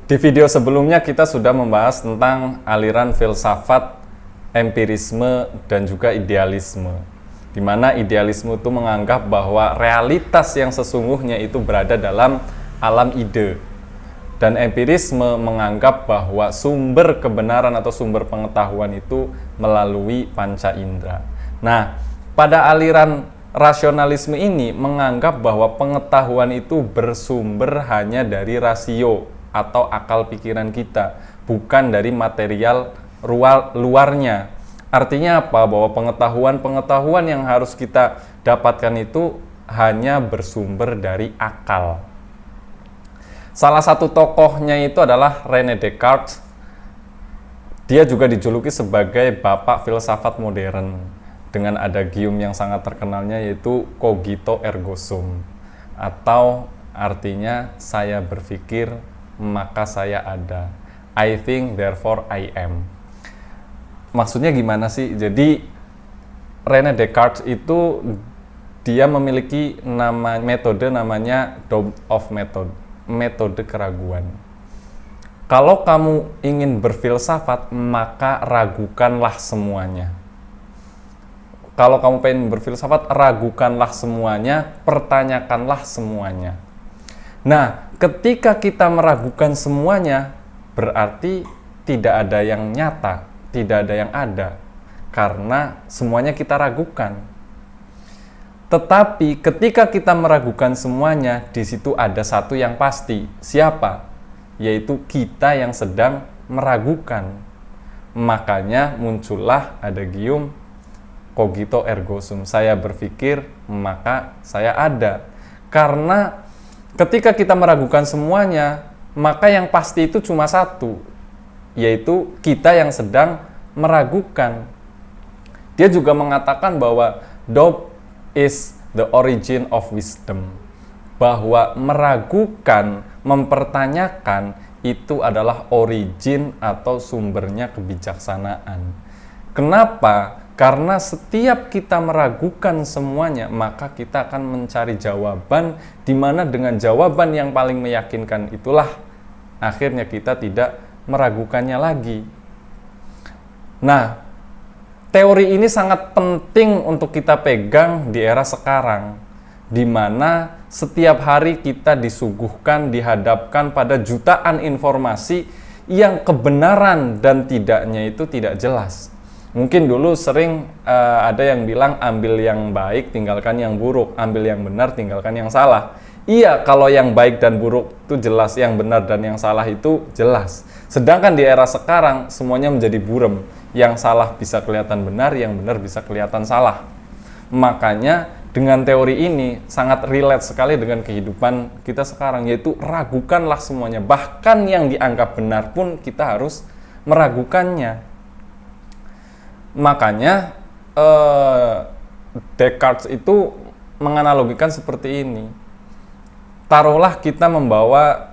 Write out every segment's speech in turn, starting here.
Di video sebelumnya kita sudah membahas tentang aliran filsafat, empirisme, dan juga idealisme. Di mana idealisme itu menganggap bahwa realitas yang sesungguhnya itu berada dalam alam ide. Dan empirisme menganggap bahwa sumber kebenaran atau sumber pengetahuan itu melalui panca indera. Nah, pada aliran rasionalisme ini menganggap bahwa pengetahuan itu bersumber hanya dari rasio atau akal pikiran kita, bukan dari material luarnya. Artinya apa? Bahwa pengetahuan yang harus kita dapatkan itu hanya bersumber dari akal. Salah satu tokohnya itu adalah René Descartes. Dia juga dijuluki sebagai bapak filsafat modern, dengan adagium yang sangat terkenalnya yaitu cogito ergo sum, atau artinya saya berpikir maka saya ada. I think therefore I am. Maksudnya gimana sih? Jadi René Descartes itu dia memiliki metode namanya doubt of method, metode keraguan. Kalau kamu ingin berfilsafat, maka ragukanlah semuanya. Kalau kamu pengen berfilsafat, ragukanlah semuanya, pertanyakanlah semuanya. Nah, ketika kita meragukan semuanya, berarti tidak ada yang nyata, tidak ada yang ada, karena semuanya kita ragukan. Tetapi ketika kita meragukan semuanya, di situ ada satu yang pasti. Siapa? Yaitu kita yang sedang meragukan. Makanya muncullah adagium cogito ergo sum. Saya berpikir, maka saya ada. Karena ketika kita meragukan semuanya, maka yang pasti itu cuma satu, yaitu kita yang sedang meragukan. Dia juga mengatakan bahwa doubt is the origin of wisdom. Bahwa meragukan, mempertanyakan, itu adalah origin atau sumbernya kebijaksanaan. Kenapa? Karena setiap kita meragukan semuanya, maka kita akan mencari jawaban, di mana dengan jawaban yang paling meyakinkan itulah akhirnya kita tidak meragukannya lagi. Nah, teori ini sangat penting untuk kita pegang di era sekarang, di mana setiap hari kita disuguhkan, dihadapkan pada jutaan informasi yang kebenaran dan tidaknya itu tidak jelas. Mungkin dulu sering ada yang bilang ambil yang baik, tinggalkan yang buruk, ambil yang benar, tinggalkan yang salah. Iya, kalau yang baik dan buruk itu jelas, yang benar dan yang salah itu jelas. Sedangkan di era sekarang semuanya menjadi buram. Yang salah bisa kelihatan benar, yang benar bisa kelihatan salah. Makanya dengan teori ini sangat relate sekali dengan kehidupan kita sekarang, yaitu ragukanlah semuanya. Bahkan yang dianggap benar pun kita harus meragukannya. Makanya Descartes itu menganalogikan seperti ini. Taruhlah kita membawa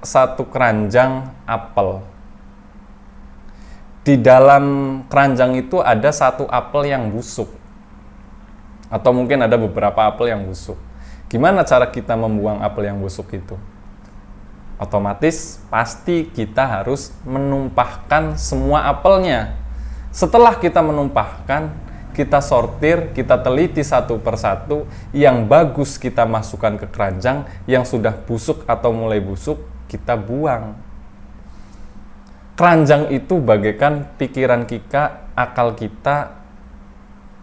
satu keranjang apel. Di dalam keranjang itu ada satu apel yang busuk. Atau mungkin ada beberapa apel yang busuk. Gimana cara kita membuang apel yang busuk itu? Otomatis pasti kita harus menumpahkan semua apelnya. Setelah kita menumpahkan, kita sortir, kita teliti satu persatu, yang bagus kita masukkan ke keranjang, yang sudah busuk atau mulai busuk, kita buang. Keranjang itu bagaikan pikiran kita, akal kita,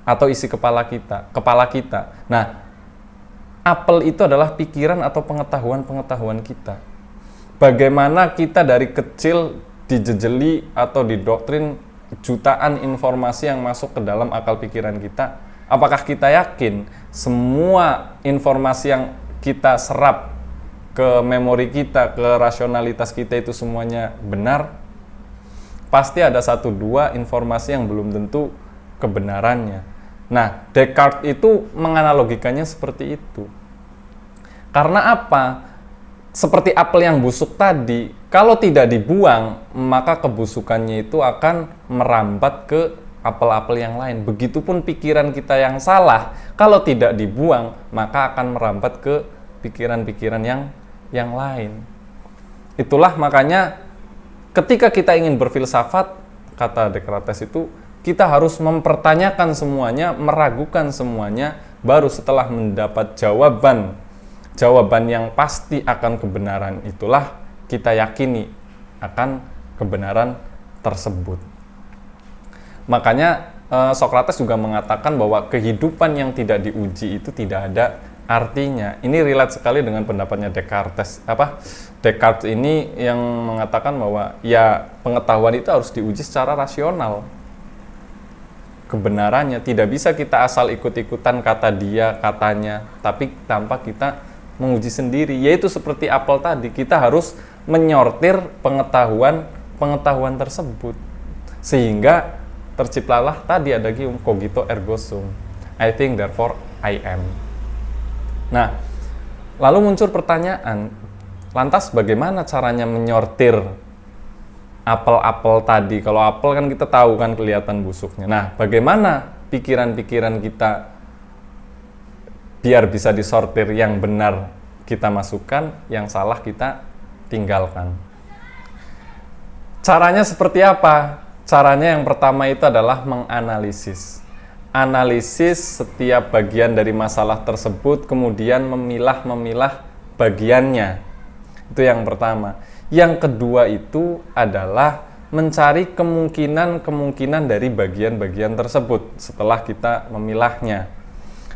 atau isi kepala kita. Nah, apel itu adalah pikiran atau pengetahuan-pengetahuan kita. Bagaimana kita dari kecil dijejeli atau didoktrin jutaan informasi yang masuk ke dalam akal pikiran kita. Apakah kita yakin semua informasi yang kita serap ke memori kita, ke rasionalitas kita itu semuanya benar? Pasti ada satu dua informasi yang belum tentu kebenarannya. Nah, Descartes itu menganalogikannya seperti itu. Karena apa? Seperti apel yang busuk tadi, kalau tidak dibuang, maka kebusukannya itu akan merambat ke apel-apel yang lain. Begitupun pikiran kita yang salah, kalau tidak dibuang, maka akan merambat ke pikiran-pikiran yang lain. Itulah makanya ketika kita ingin berfilsafat, kata Descartes itu, kita harus mempertanyakan semuanya, meragukan semuanya, baru setelah mendapat jawaban yang pasti akan kebenaran, itulah kita yakini akan kebenaran tersebut. Makanya Socrates juga mengatakan bahwa kehidupan yang tidak diuji itu tidak ada artinya. Ini relate sekali dengan pendapatnya Descartes. Descartes ini yang mengatakan bahwa ya pengetahuan itu harus diuji secara rasional. Kebenarannya tidak bisa kita asal ikut-ikutan kata dia, katanya, tapi tanpa kita menguji sendiri. Yaitu seperti apel tadi, kita harus menyortir pengetahuan tersebut. Sehingga terciptalah tadi ada cogito ergo sum. I think therefore I am. Nah, lalu muncul pertanyaan, lantas bagaimana caranya menyortir apel-apel tadi? Kalau apel kan kita tahu kan kelihatan busuknya. Nah, bagaimana pikiran-pikiran kita biar bisa disortir, yang benar kita masukkan, yang salah kita tinggalkan? Caranya seperti apa? Caranya yang pertama itu adalah menganalisis. Analisis setiap bagian dari masalah tersebut, kemudian memilah bagiannya. Itu yang pertama. Yang kedua itu adalah mencari kemungkinan dari bagian-bagian tersebut setelah kita memilahnya.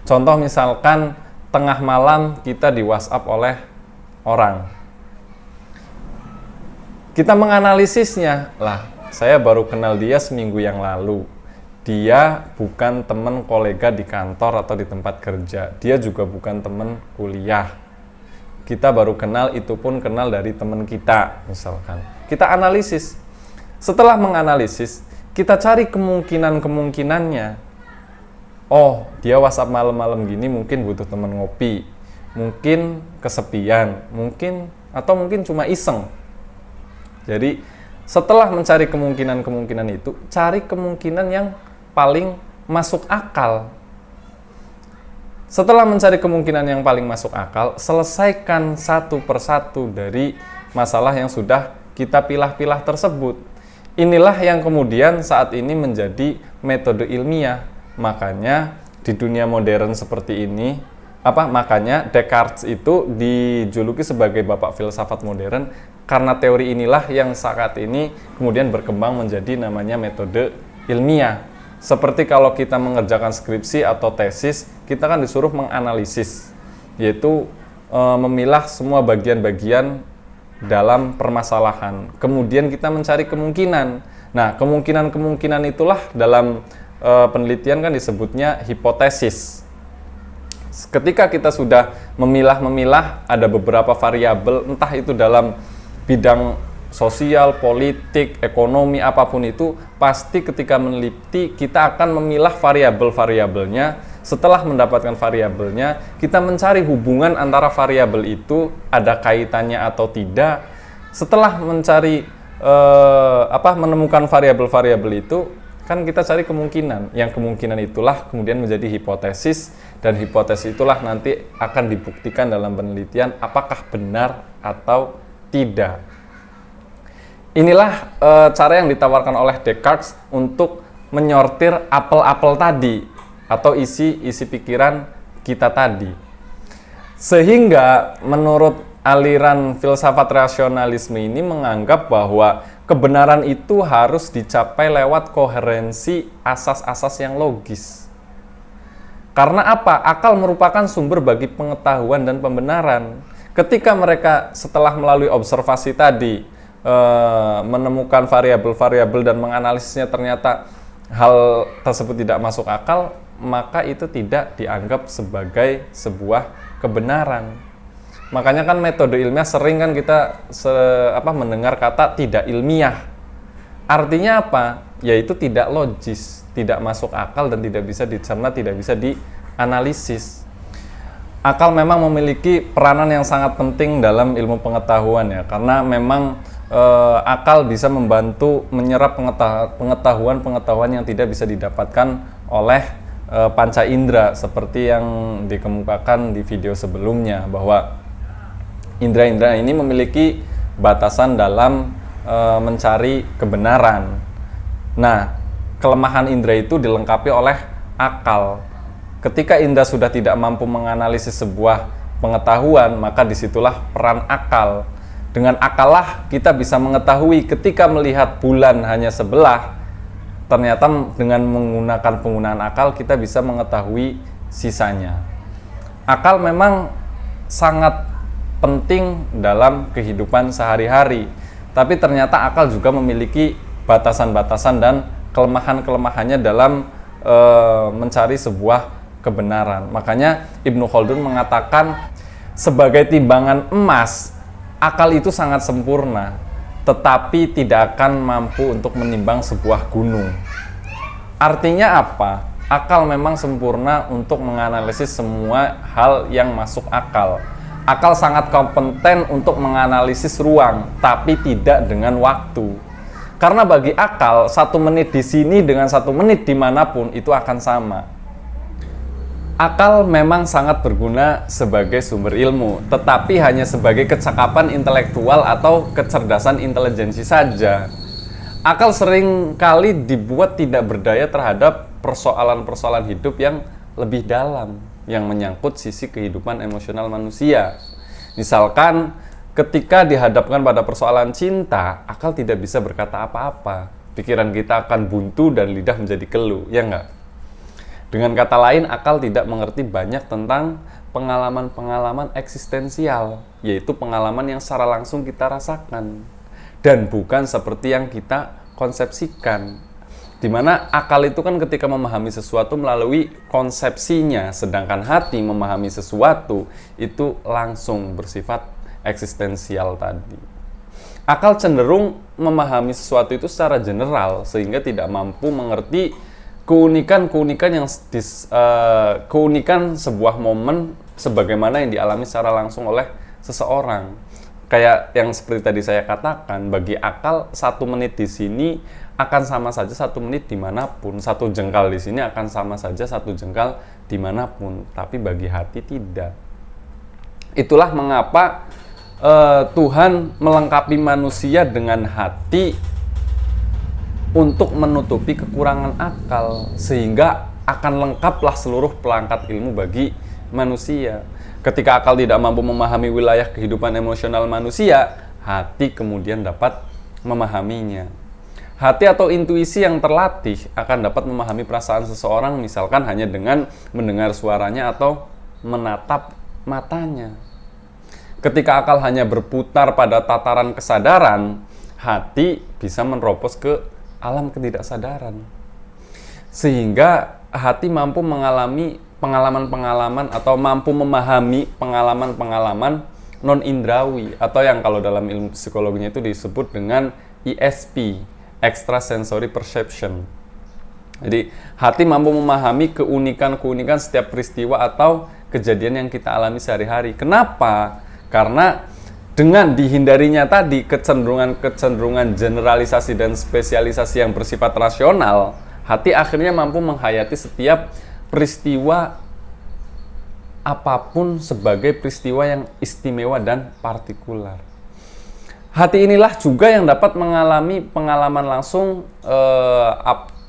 Contoh misalkan tengah malam kita di WhatsApp oleh orang. Kita menganalisisnya, lah saya baru kenal dia seminggu yang lalu. Dia bukan teman kolega di kantor atau di tempat kerja. Dia juga bukan teman kuliah. Kita baru kenal, itu pun kenal dari teman kita, misalkan. Kita analisis. Setelah menganalisis, kita cari kemungkinannya. Oh, dia WhatsApp malam-malam gini mungkin butuh teman ngopi. Mungkin kesepian, mungkin cuma iseng. Jadi, setelah mencari kemungkinan itu, cari kemungkinan yang paling masuk akal. Setelah mencari kemungkinan yang paling masuk akal, selesaikan satu persatu dari masalah yang sudah kita pilah-pilah tersebut. Inilah yang kemudian saat ini menjadi metode ilmiah. Makanya di dunia modern seperti ini, makanya Descartes itu dijuluki sebagai bapak filsafat modern, karena teori inilah yang saat ini kemudian berkembang menjadi namanya metode ilmiah. Seperti kalau kita mengerjakan skripsi atau tesis, kita kan disuruh menganalisis, yaitu memilah semua bagian-bagian dalam permasalahan. Kemudian kita mencari kemungkinan. Nah, kemungkinan itulah dalam penelitian kan disebutnya hipotesis. Ketika kita sudah memilah, ada beberapa variabel, entah itu dalam bidang sosial, politik, ekonomi, apapun itu, pasti ketika meneliti kita akan memilah variabel-variabelnya. Setelah mendapatkan variabelnya, kita mencari hubungan antara variabel itu, ada kaitannya atau tidak. Setelah mencari menemukan variabel-variabel itu, kan kita cari kemungkinan. Yang kemungkinan itulah kemudian menjadi hipotesis, dan hipotesis itulah nanti akan dibuktikan dalam penelitian apakah benar atau tidak. Inilah cara yang ditawarkan oleh Descartes untuk menyortir apel-apel tadi atau isi pikiran kita tadi. Sehingga menurut aliran filsafat rasionalisme ini menganggap bahwa kebenaran itu harus dicapai lewat koherensi asas-asas yang logis. Karena apa? Akal merupakan sumber bagi pengetahuan dan pembenaran. Ketika mereka setelah melalui observasi tadi menemukan variabel-variabel dan menganalisisnya, ternyata hal tersebut tidak masuk akal, maka itu tidak dianggap sebagai sebuah kebenaran. Makanya kan metode ilmiah sering kan kita mendengar kata tidak ilmiah. Artinya apa? Yaitu tidak logis, tidak masuk akal, dan tidak bisa dicerna, tidak bisa dianalisis. Akal memang memiliki peranan yang sangat penting dalam ilmu pengetahuan ya, karena memang akal bisa membantu menyerap pengetahuan yang tidak bisa didapatkan oleh panca indera, seperti yang dikemukakan di video sebelumnya, bahwa indera-indera ini memiliki batasan dalam mencari kebenaran. Nah, kelemahan indera itu dilengkapi oleh akal. Ketika indera sudah tidak mampu menganalisis sebuah pengetahuan, maka disitulah peran akal. Dengan akal lah kita bisa mengetahui ketika melihat bulan hanya sebelah, ternyata dengan menggunakan penggunaan akal kita bisa mengetahui sisanya. Akal memang sangat penting dalam kehidupan sehari-hari, tapi ternyata akal juga memiliki batasan-batasan dan kelemahan-kelemahannya dalam mencari sebuah kebenaran. Makanya Ibnu Khaldun mengatakan, sebagai timbangan emas, akal itu sangat sempurna, tetapi tidak akan mampu untuk menimbang sebuah gunung. Artinya apa? Akal memang sempurna untuk menganalisis semua hal yang masuk akal. Akal sangat kompeten untuk menganalisis ruang, tapi tidak dengan waktu. Karena bagi akal, 1 menit di sini dengan 1 menit dimanapun itu akan sama. Akal memang sangat berguna sebagai sumber ilmu, tetapi hanya sebagai kecakapan intelektual atau kecerdasan intelijensi saja. Akal sering kali dibuat tidak berdaya terhadap persoalan-persoalan hidup yang lebih dalam, yang menyangkut sisi kehidupan emosional manusia. Misalkan, ketika dihadapkan pada persoalan cinta, akal tidak bisa berkata apa-apa. Pikiran kita akan buntu dan lidah menjadi keluh, ya enggak? Dengan kata lain, akal tidak mengerti banyak tentang pengalaman-pengalaman eksistensial, yaitu pengalaman yang secara langsung kita rasakan, dan bukan seperti yang kita konsepsikan. Dimana akal itu kan ketika memahami sesuatu melalui konsepsinya, sedangkan hati memahami sesuatu itu langsung bersifat eksistensial tadi. Akal cenderung memahami sesuatu itu secara general, sehingga tidak mampu mengerti keunikan sebuah momen sebagaimana yang dialami secara langsung oleh seseorang. Kayak yang seperti tadi saya katakan, bagi akal 1 menit di sini akan sama saja 1 menit dimanapun, 1 jengkal di sini akan sama saja 1 jengkal dimanapun, tapi bagi hati tidak. Itulah mengapa Tuhan melengkapi manusia dengan hati untuk menutupi kekurangan akal, sehingga akan lengkaplah seluruh pelengkap ilmu bagi manusia. Ketika akal tidak mampu memahami wilayah kehidupan emosional manusia, hati kemudian dapat memahaminya. Hati atau intuisi yang terlatih akan dapat memahami perasaan seseorang, misalkan hanya dengan mendengar suaranya atau menatap matanya. Ketika akal hanya berputar pada tataran kesadaran, hati bisa menerobos ke alam ketidaksadaran. Sehingga hati mampu mengalami pengalaman-pengalaman atau mampu memahami pengalaman-pengalaman non-indrawi, atau yang kalau dalam ilmu psikologinya itu disebut dengan ESP, extrasensory perception. Jadi hati mampu memahami keunikan-keunikan setiap peristiwa atau kejadian yang kita alami sehari-hari. Kenapa? Karena dengan dihindarinya tadi kecenderungan generalisasi dan spesialisasi yang bersifat rasional, hati akhirnya mampu menghayati setiap peristiwa apapun sebagai peristiwa yang istimewa dan partikular. Hati inilah juga yang dapat mengalami pengalaman langsung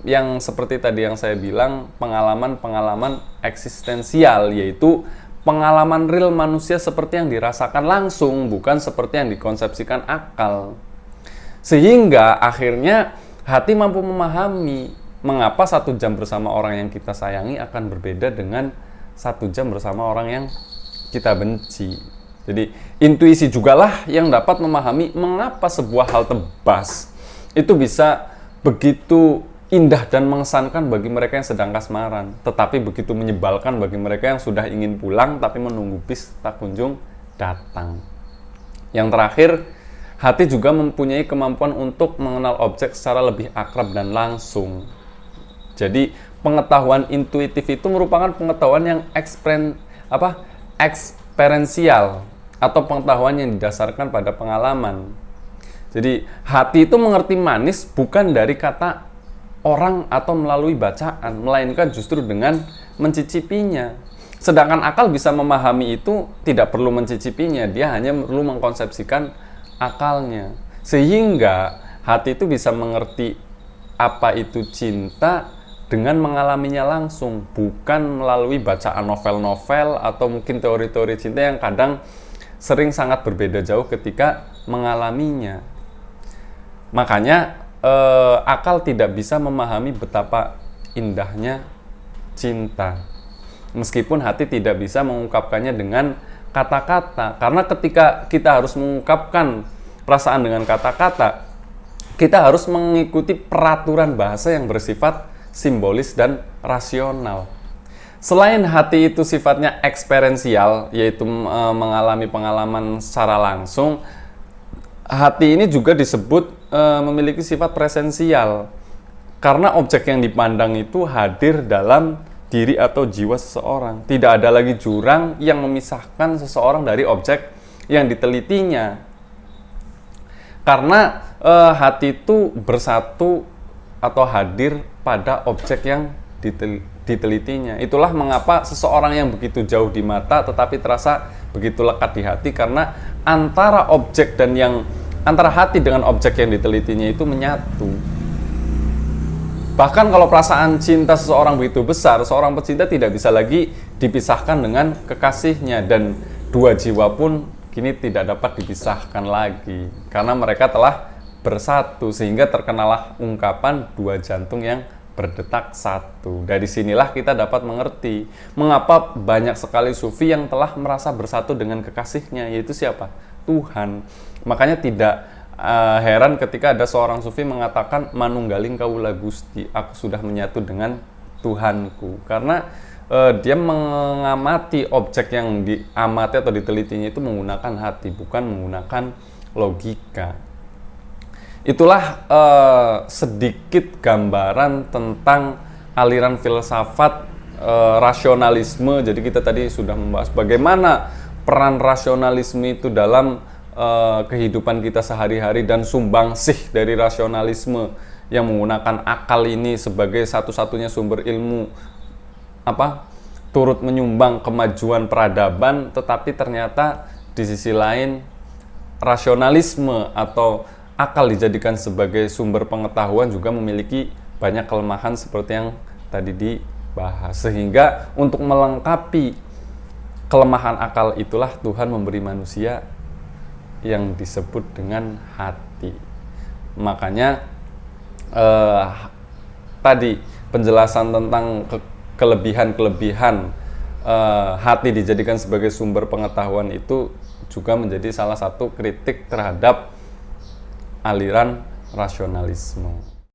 yang seperti tadi yang saya bilang, pengalaman-pengalaman eksistensial, yaitu pengalaman real manusia seperti yang dirasakan langsung, bukan seperti yang dikonsepsikan akal. Sehingga akhirnya hati mampu memahami mengapa 1 jam bersama orang yang kita sayangi akan berbeda dengan 1 jam bersama orang yang kita benci. Jadi intuisi jugalah yang dapat memahami mengapa sebuah hal tebas itu bisa begitu indah dan mengesankan bagi mereka yang sedang kasmaran, tetapi begitu menyebalkan bagi mereka yang sudah ingin pulang tapi menunggu bis tak kunjung datang. Yang terakhir, hati juga mempunyai kemampuan untuk mengenal objek secara lebih akrab dan langsung. Jadi pengetahuan intuitif itu merupakan pengetahuan yang eksperensial atau pengetahuan yang didasarkan pada pengalaman. Jadi hati itu mengerti manis bukan dari kata orang atau melalui bacaan, melainkan justru dengan mencicipinya. Sedangkan akal bisa memahami itu tidak perlu mencicipinya, dia hanya perlu mengkonsepsikan akalnya. Sehingga hati itu bisa mengerti apa itu cinta dengan mengalaminya langsung, bukan melalui bacaan novel-novel atau mungkin teori-teori cinta yang kadang sering sangat berbeda jauh ketika mengalaminya. Makanya akal tidak bisa memahami betapa indahnya cinta, meskipun hati tidak bisa mengungkapkannya dengan kata-kata. Karena ketika kita harus mengungkapkan perasaan dengan kata-kata, kita harus mengikuti peraturan bahasa yang bersifat simbolis dan rasional. Selain hati itu sifatnya eksperensial, yaitu mengalami pengalaman secara langsung, hati ini juga disebut memiliki sifat presensial, karena objek yang dipandang itu hadir dalam diri atau jiwa seseorang. Tidak ada lagi jurang yang memisahkan seseorang dari objek yang ditelitinya. Karena hati itu bersatu atau hadir pada objek yang ditelitinya. Itulah mengapa seseorang yang begitu jauh di mata tetapi terasa begitu lekat di hati, karena antara hati dengan objek yang ditelitinya itu menyatu. Bahkan kalau perasaan cinta seseorang begitu besar, seorang pecinta tidak bisa lagi dipisahkan dengan kekasihnya, dan dua jiwa pun kini tidak dapat dipisahkan lagi karena mereka telah bersatu, sehingga terkenalah ungkapan dua jantung yang berdetak satu. Dari sinilah kita dapat mengerti mengapa banyak sekali sufi yang telah merasa bersatu dengan kekasihnya, yaitu siapa? Tuhan. Makanya tidak heran ketika ada seorang sufi mengatakan manunggaling kaula Gusti, aku sudah menyatu dengan Tuhanku, karena dia mengamati objek yang diamati atau ditelitinya itu menggunakan hati, bukan menggunakan logika. Itulah sedikit gambaran tentang aliran filsafat rasionalisme. Jadi kita tadi sudah membahas bagaimana peran rasionalisme itu dalam kehidupan kita sehari-hari, dan sumbangsih dari rasionalisme yang menggunakan akal ini sebagai satu-satunya sumber ilmu turut menyumbang kemajuan peradaban. Tetapi ternyata di sisi lain rasionalisme atau akal dijadikan sebagai sumber pengetahuan juga memiliki banyak kelemahan seperti yang tadi dibahas. Sehingga untuk melengkapi kelemahan akal itulah Tuhan memberi manusia yang disebut dengan hati. Makanya tadi penjelasan tentang kelebihan-kelebihan hati dijadikan sebagai sumber pengetahuan itu juga menjadi salah satu kritik terhadap aliran rasionalisme.